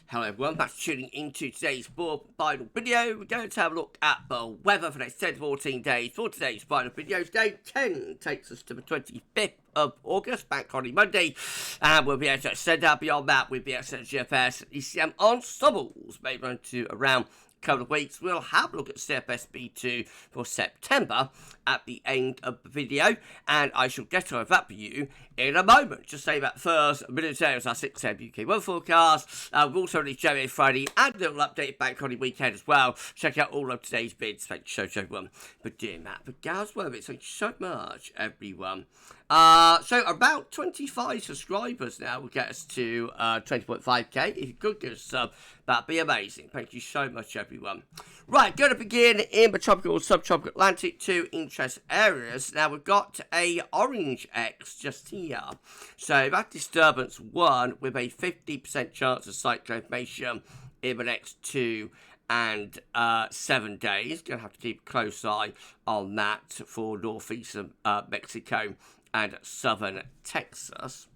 Hello everyone, thanks for tuning into today's final video. We're going to have a look at the weather for the next 10 to 14 days for today's final video. Day 10 takes us to the 25th of August, Bank Holiday Monday, and we'll be able to extend out beyond that with the GFS and ECM ensembles, maybe run to around couple of weeks. We'll have a look at CFS V2 for September at the end of the video, and I shall get over that for you in a moment. Just say that first, military as our 6 AM UK weather forecast. We've also released January Friday and a little updated bank holiday weekend as well. Check out all of today's vids. Thank you so everyone for doing that. But GavsWeatherVids, thank you so much everyone. So about 25 subscribers now will get us to 20.5k. If you could give us a sub, that'd be amazing. Thank you so much everyone. Right, going to begin in the tropical, subtropical Atlantic, 2 interest areas. Now we've got a orange X just here. So that disturbance 1 with a 50% chance of cyclone formation in the next 2 and 7 days. Going to have to keep a close eye on that for northeastern Mexico and southern Texas.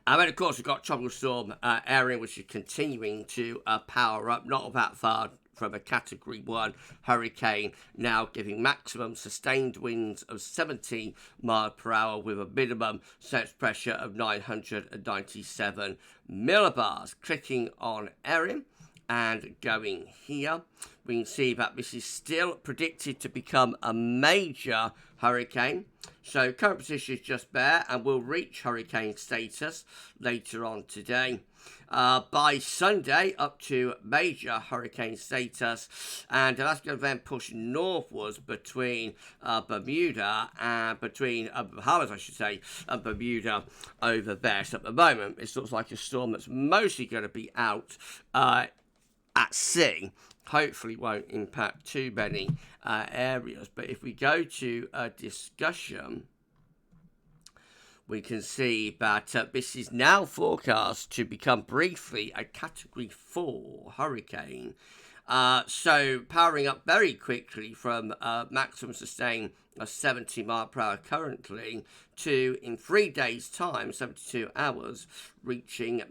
And then, of course, we've got Tropical Storm Erin, which is continuing to power up, not that far from a Category 1 hurricane, now giving maximum sustained winds of 70 miles per hour with a minimum surface pressure of 997 millibars. Clicking on Erin and going here, we can see that this is still predicted to become a major hurricane. So current position is just there and will reach hurricane status later on today. By Sunday up to major hurricane status, and that's going to then push northwards between Bermuda and between Bahamas, I should say, and Bermuda over there. So at the moment, it looks like a storm that's mostly going to be out at sea. Hopefully won't impact too many areas. But if we go to discussion, we can see that this is now forecast to become briefly a Category 4 hurricane. So powering up very quickly from maximum sustain of 70 miles per hour currently to, in 3 days' time, 72 hours, reaching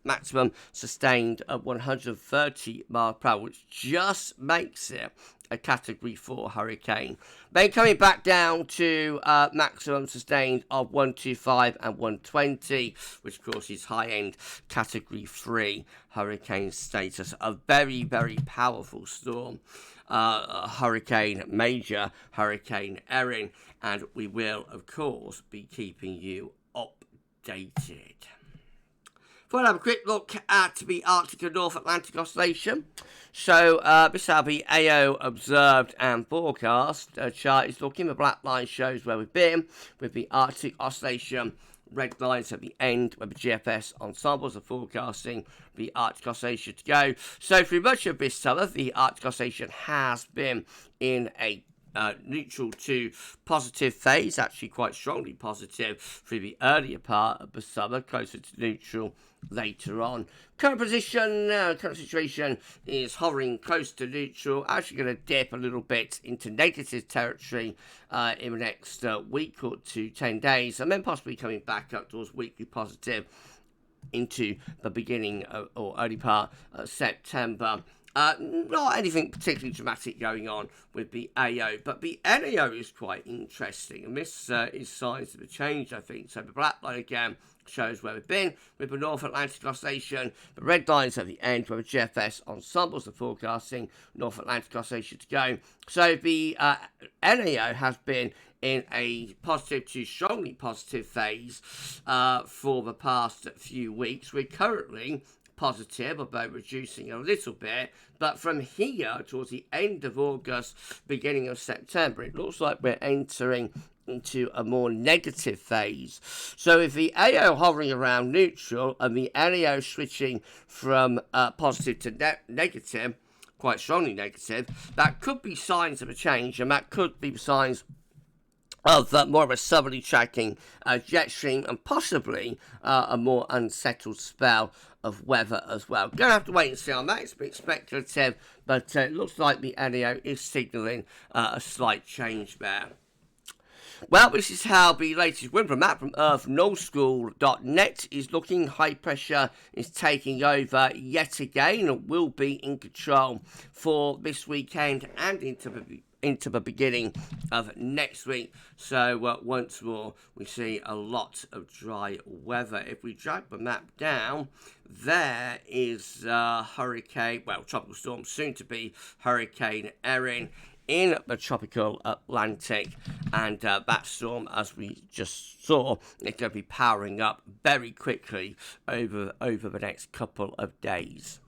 maximum sustained of 130 miles per hour, which just makes it a Category 4 hurricane. Then coming back down to maximum sustained of 125 and 120, which of course is high-end Category 3 hurricane status. A very, very powerful storm. Major Hurricane Erin, and we will, of course, be keeping you updated. We'll have a quick look at the Arctic and North Atlantic oscillation. So this is how the AO observed and forecast chart is looking. The black line shows where we've been with the Arctic oscillation. Red lines at the end where the GFS ensembles are forecasting the Arctic oscillation to go. So through much of this summer, the Arctic oscillation has been in a neutral to positive phase, actually quite strongly positive through the earlier part of the summer, closer to neutral later on. Current position, current situation is hovering close to neutral, actually going to dip a little bit into negative territory in the next week or 10 days, and then possibly coming back up towards weekly positive into the beginning or early part of September. Not anything particularly dramatic going on with the AO, but the NAO is quite interesting, and this is signs of a change, I think. So the black line again shows where we've been with the North Atlantic oscillation. The red lines at the end where the GFS ensembles are forecasting North Atlantic oscillation to go. So the NAO has been in a positive to strongly positive phase for the past few weeks. We're currently positive, although reducing a little bit, but from here towards the end of August, beginning of September, it looks like we're entering into a more negative phase. So if the AO hovering around neutral and the NAO switching from positive to negative, quite strongly negative, that could be signs of a change, and that could be signs of more of a southerly tracking jet stream, and possibly a more unsettled spell of weather as well. Going to have to wait and see on that. It's a bit speculative, but it looks like the NAO is signalling a slight change there. Well, this is how the latest wind from map from earthnullschool.net is looking. High pressure is taking over yet again and will be in control for this weekend and into the beginning of next week. So once more, we see a lot of dry weather. If we drag the map down, there is tropical storm, soon to be Hurricane Erin in the tropical Atlantic, and that storm, as we just saw, is going to be powering up very quickly over the next couple of days.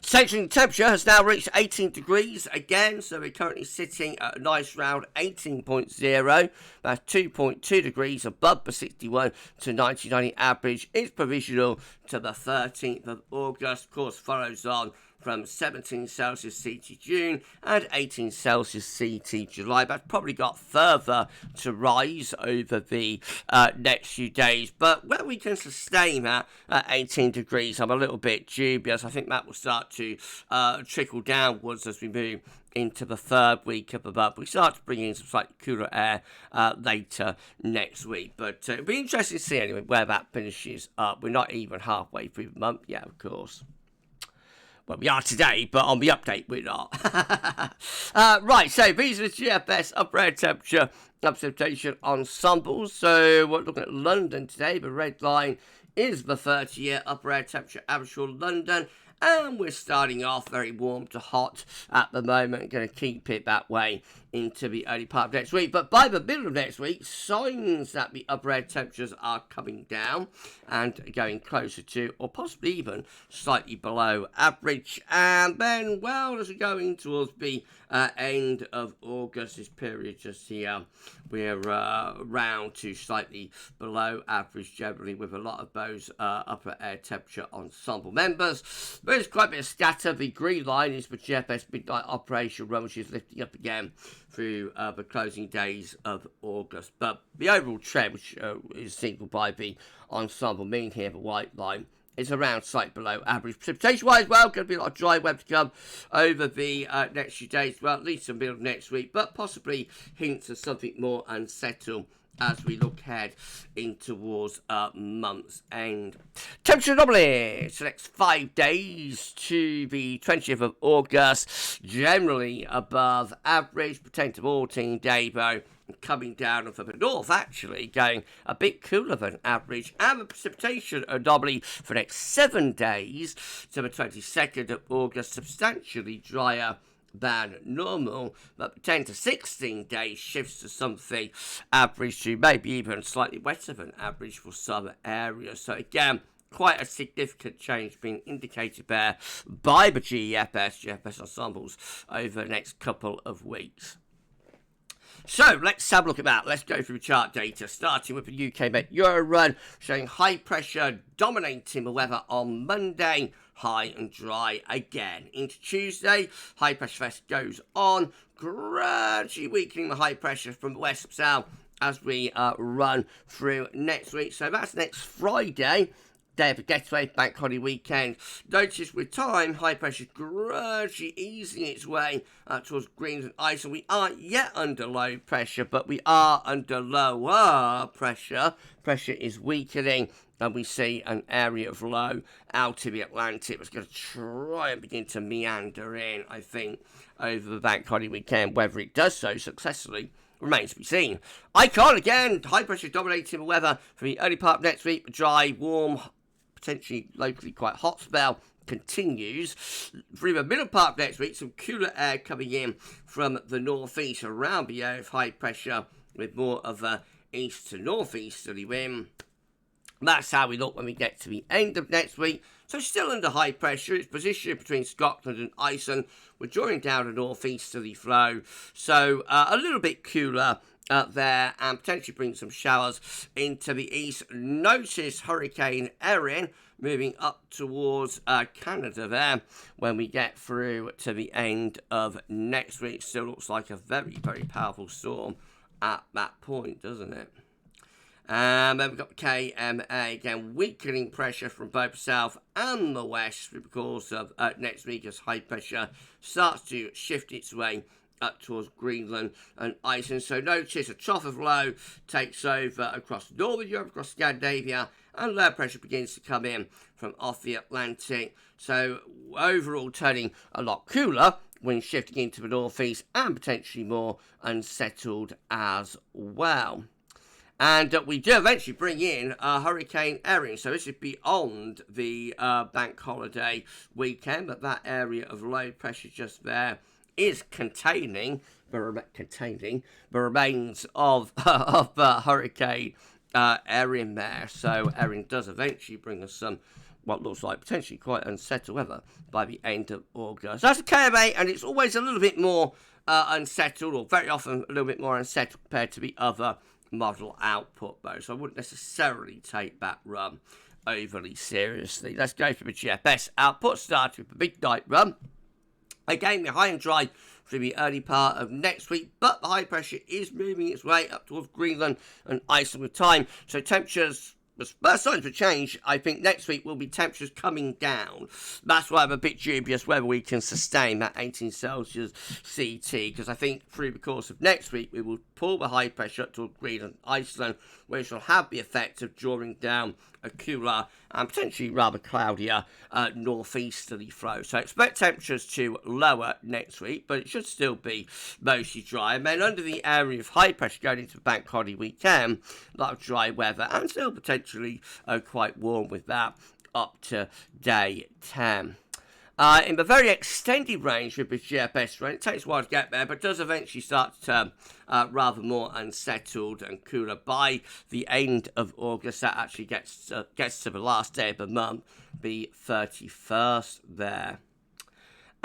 Central temperature has now reached 18 degrees again, so we're currently sitting at a nice round 18.0. That's 2.2 degrees above the 61 to 1990 average. It's provisional to the 13th of August. Of course, follows on from 17 Celsius CT June and 18 Celsius CT July. That's probably got further to rise over the next few days. But whether we can sustain that at 18 degrees, I'm a little bit dubious. I think that will start to trickle downwards as we move into the third week of the month. We start to bring in some slightly cooler air later next week. But it'll be interesting to see anyway where that finishes up. We're not even halfway through the month yet, of course. Well, we are today, but on the update, we're not. Right, so these are the GFS upper air temperature precipitation ensembles. So we're looking at London today. The red line is the 30-year upper air temperature average for London. And we're starting off very warm to hot at the moment. Going to keep it that way into the early part of next week. But by the middle of next week, signs that the upper air temperatures are coming down and going closer to, or possibly even slightly below average. And then, well, as we go in towards the end of August, this period just here, we're round to slightly below average generally with a lot of those upper air temperature ensemble members. There's quite a bit of scatter. The green line is the GFS midnight operation run, which is lifting up again through the closing days of August. But the overall trend, which is signalled by the ensemble mean here, the white line, is around slightly below average. Precipitation-wise, well, going to be a lot of dry weather to come over the next few days, well, at least the middle of next week, but possibly hints of something more unsettled as we look ahead in towards month's end. Temperature anomaly for the next 5 days to the 20th of August, generally above average, pertain to 14-day though, coming down from the north, actually going a bit cooler than average, and the precipitation anomaly for the next 7 days to the 22nd of August, substantially drier than normal, but 10 to 16 days shifts to something average to maybe even slightly wetter than average for some areas. So again, quite a significant change being indicated there by the GFS ensembles over the next couple of weeks. So let's have a look at that. Let's go through chart data, starting with the UK Met Euro run, showing high pressure dominating the weather on Monday, high and dry again. Into Tuesday, high pressure fest goes on, gradually weakening the high pressure from west to south as we run through next week. So that's next Friday, day of the getaway, bank holiday weekend. Notice with time, high pressure gradually easing its way towards greens and ice, and we aren't yet under low pressure, but we are under lower pressure. Pressure is weakening, and we see an area of low out of the Atlantic that's going to try and begin to meander in, I think, over the bank holiday weekend. Whether it does so successfully remains to be seen. Icon, again, high pressure dominating the weather for the early part of next week. Dry, warm, potentially locally quite hot spell continues through the middle part of next week. Some cooler air coming in from the northeast around the area of high pressure with more of a east to northeasterly wind. That's how we look when we get to the end of next week. So still under high pressure. It's positioned between Scotland and Iceland. We're drawing down a northeasterly flow, so a little bit cooler there, and potentially bring some showers into the east. Notice Hurricane Erin moving up towards Canada there when we get through to the end of next week. Still looks like a very, very powerful storm at that point, doesn't it? And then we've got KMA, again, weakening pressure from both the south and the west through the course of next week as high pressure starts to shift its way up towards Greenland and Iceland. So notice a trough of low takes over across northern Europe, across Scandinavia, and low pressure begins to come in from off the Atlantic. So overall turning a lot cooler when shifting into the northeast and potentially more unsettled as well. And we do eventually bring in Hurricane Erin. So this is beyond the bank holiday weekend, but that area of low pressure just there is containing the remains of Hurricane Erin there. So Erin does eventually bring us some what looks like potentially quite unsettled weather by the end of August. That's a KMA, and it's always a little bit more unsettled, or very often a little bit more unsettled compared to the other model output though, so I wouldn't necessarily take that run overly seriously. Let's go for the GFS output, starting with the big night run. Again, we're high and dry for the early part of next week, but the high pressure is moving its way up towards Greenland and Iceland with time, so temperatures first signs of change. I think next week will be temperatures coming down. That's why I'm a bit dubious whether we can sustain that 18 Celsius CT, because I think through the course of next week we will pull the high pressure up to Greenland, Iceland, which will have the effect of drawing down a cooler and potentially rather cloudier northeasterly flow. So expect temperatures to lower next week, but it should still be mostly dry. And then under the area of high pressure going into the bank holiday weekend, a lot of dry weather and still potentially quite warm with that up to day 10. In the very extended range with the GFS range, it takes a while to get there, but does eventually start to turn rather more unsettled and cooler by the end of August. That actually gets to the last day of the month, the 31st there.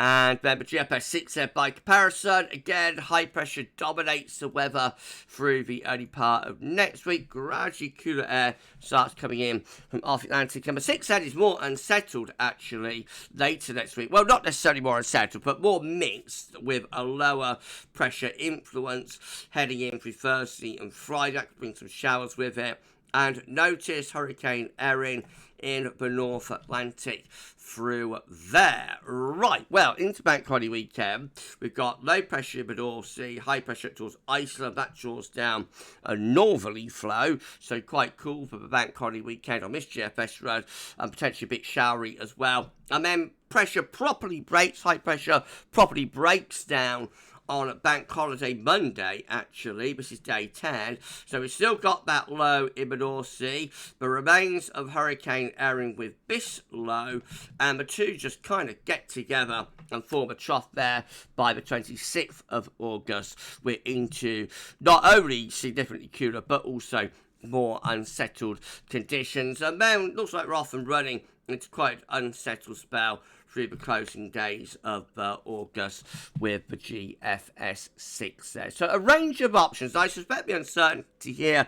And then the GFS 6 there by comparison, again, high pressure dominates the weather through the early part of next week. Gradually cooler air starts coming in from off Atlantic. And the 6 is more unsettled, actually, later next week. Well, not necessarily more unsettled, but more mixed with a lower pressure influence heading in through Thursday and Friday. That could bring some showers with it. And notice Hurricane Erin in the North Atlantic through there. Right, well, into bank holiday weekend, we've got low pressure in the North Sea, high pressure towards Iceland. That draws down a northerly flow, so quite cool for the bank holiday weekend on this GFS road, and potentially a bit showery as well. And then pressure properly breaks, high pressure properly breaks down on bank holiday Monday, actually. This is day 10. So we've still got that low in the North Sea. The remains of Hurricane Erin with this low, and the two just kind of get together and form a trough there by the 26th of August. We're into not only significantly cooler, but also more unsettled conditions. And then looks like we're off and running into quite an unsettled spell through the closing days of August with the GFS 6 there. So a range of options. I suspect the uncertainty here,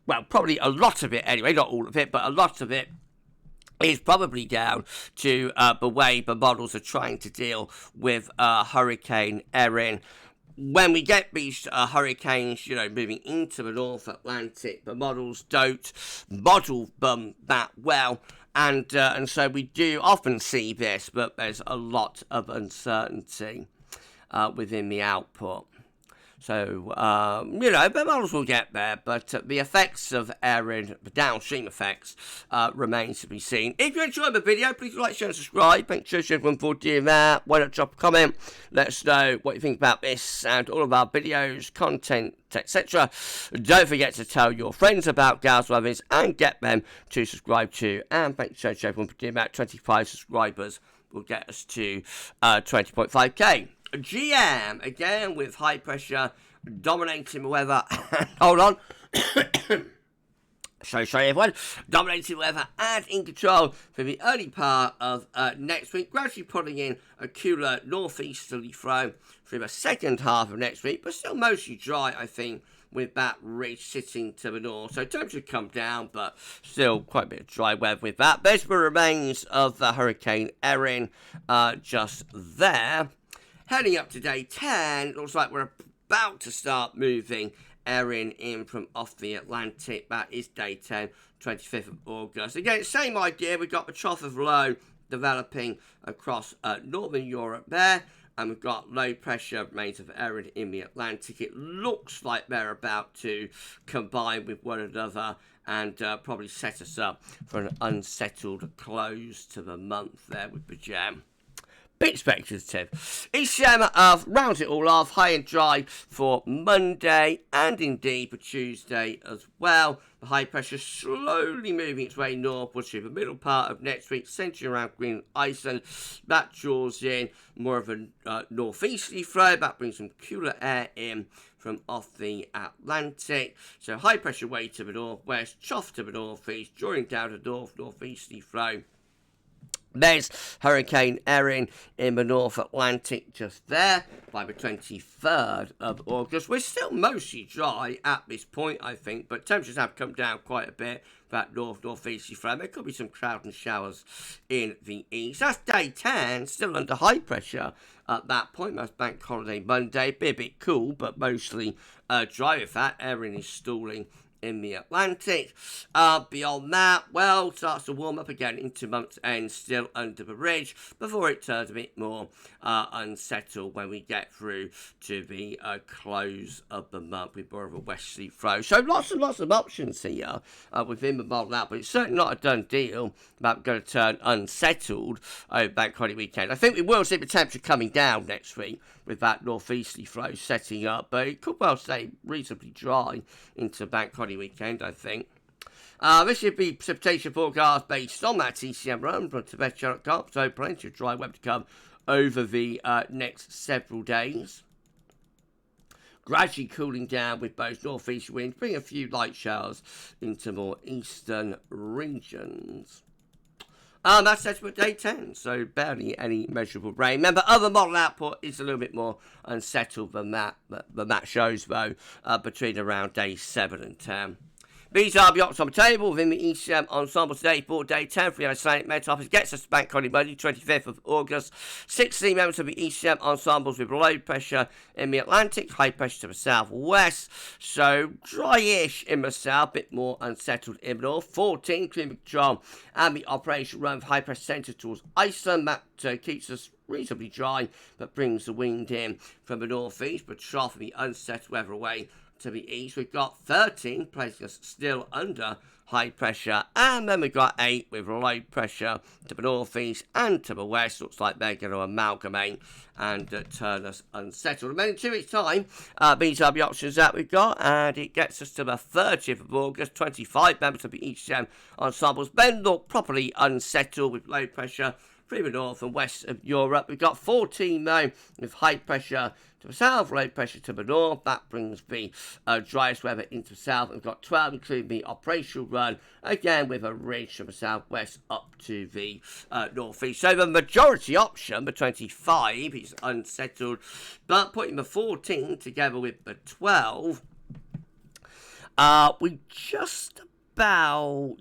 well, probably a lot of it anyway, not all of it, but a lot of it is probably down to the way the models are trying to deal with Hurricane Erin. When we get these hurricanes, moving into the North Atlantic, the models don't model them that well. And so we do often see this, but there's a lot of uncertainty within the output. So, the models will get there, but the effects of Erin, the downstream effects, remains to be seen. If you enjoyed the video, please like, share and subscribe. Thanks to everyone for doing that. Why not drop a comment? Let us know what you think about this and all of our videos, content, etc. Don't forget to tell your friends about GavsWeatherVids and get them to subscribe to. And thanks to everyone for doing that. 25 subscribers will get us to 20.5k. GM, again with high pressure dominating the weather. Hold on. Sorry everyone. Dominating weather and in control for the early part of next week. Gradually putting in a cooler northeasterly flow through the second half of next week, but still mostly dry, I think, with that ridge sitting to the north. So temperature come down, but still quite a bit of dry weather with that. There's the remains of the Hurricane Erin just there. Heading up to day 10, it looks like we're about to start moving Erin in from off the Atlantic. That is day 10, 25th of August. Again, same idea. We've got the trough of low developing across northern Europe there. and we've got low pressure remains of Erin in the Atlantic. It looks like they're about to combine with one another and probably set us up for an unsettled close to the month there with the jam. Bit speculative. ECM rounds it all off, high and dry for Monday and indeed for Tuesday as well. The high pressure slowly moving its way northwards through the middle part of next week, centering around Greenland, Iceland. That draws in more of a northeasterly flow. That brings some cooler air in from off the Atlantic. So high pressure way to the northwest, trough to the northeast, drawing down the northeasterly flow. There's Hurricane Erin in the North Atlantic just there by the 23rd of August. We're still mostly dry at this point, I think, but temperatures have come down quite a bit. That northeasterly flow. There could be some cloud and showers in the east. That's day 10, still under high pressure at that point. That's Bank Holiday Monday. Be a bit cool, but mostly dry with that. Erin is stalling in the Atlantic. Beyond that, well, starts to warm up again into month's end, still under the ridge, before it turns a bit more unsettled when we get through to the close of the month with more of a westerly flow. So lots and lots of options here within the model out, but it's certainly not a done deal about going to turn unsettled over Bank Holiday weekend. I think we will see the temperature coming down next week with that northeasterly flow setting up, but it could well stay reasonably dry into Bank Holiday weekend, I think. This should be precipitation forecast based on that ECM run from Tibet.com, so plenty of dry weather to come over the next several days. Gradually cooling down with both northeast winds, bringing a few light showers into more eastern regions. That's estimate day 10, so barely any measurable rain. Remember, other model output is a little bit more unsettled than that shows, though, between around day 7 and 10. These are the options on the table within the ECM ensemble today for day 10 for the Icelandic Met gets us to Bank Holiday Monday, 25th of August. 16 members of the ECM ensembles with low pressure in the Atlantic, high pressure to the southwest. So dry-ish in the south, bit more unsettled in the north. 14 climate control and the operation run for high pressure centre towards Iceland. That keeps us reasonably dry, but brings the wind in from the northeast, but trough the unsettled weather away to the east. We've got 13 placing us still under high pressure, and then we've got 8 with low pressure to the northeast and to the west. Looks like they're going to amalgamate and turn us unsettled. And then in 2 weeks' time, these are the options that we've got, and it gets us to the 30th of August. 25 members of the ECM ensembles then look properly unsettled with low pressure through the north and west of Europe. We've got 14 though with high pressure to the south, low pressure to the north. That brings the driest weather into the south. We've got 12 including the operational run, again with a ridge from the southwest up to the northeast. So the majority option, the 25, is unsettled, but putting the 14 together with the 12, we just about,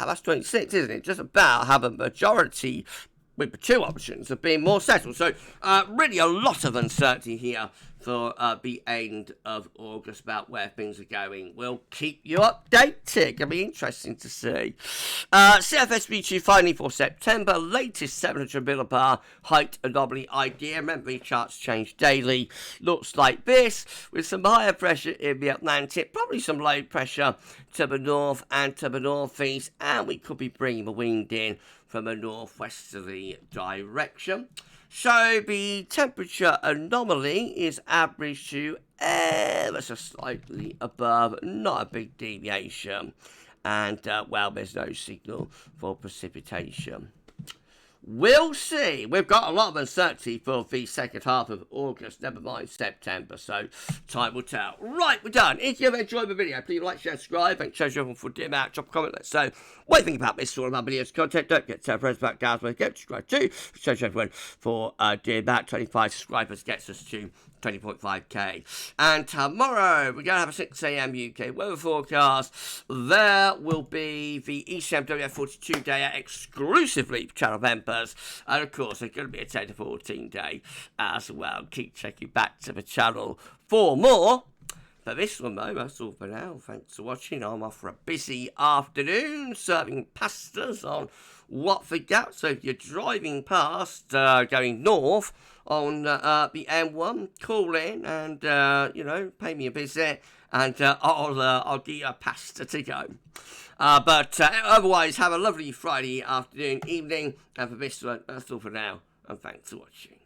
that's 26, isn't it? Just about have a majority with the 2 options of being more settled. So really a lot of uncertainty here for the end of August about where things are going. We'll keep you updated. It'll be interesting to see. CFS V2 finally for September. Latest 700 millibar height anomaly idea. Remember, the charts change daily. Looks like this, with some higher pressure in the Atlantic, probably some low pressure to the north and to the northeast, and we could be bringing the wind in from a northwesterly direction. So the temperature anomaly is averaged to ever so slightly above, not a big deviation. And, well, there's no signal for precipitation. We'll see. We've got a lot of uncertainty for the second half of August, never mind September, so time will tell. Right, we're done. If you've enjoyed the video, please like, share, subscribe, and show everyone for dim out. Drop a comment, let's know what you think about this sort of our videos content. Don't forget to tell friends about GavsWeatherVids. Get subscribed too. Show everyone for dim out. 25 subscribers gets us to 20.5k. And tomorrow we're going to have a 6 a.m. UK weather forecast. There will be the ECM WF42 day exclusively for channel members, and of course there's going to be a 10 to 14 day as well. Keep checking back to the channel for more. But this one though, that's all for now. Thanks for watching. I'm off for a busy afternoon serving pastas on Watford Gap. So if you're driving past, going north on the M1, call in and pay me a visit, and I'll give you a pasta to go. But otherwise, have a lovely Friday afternoon, evening, and for this one, that's all for now, and thanks for watching.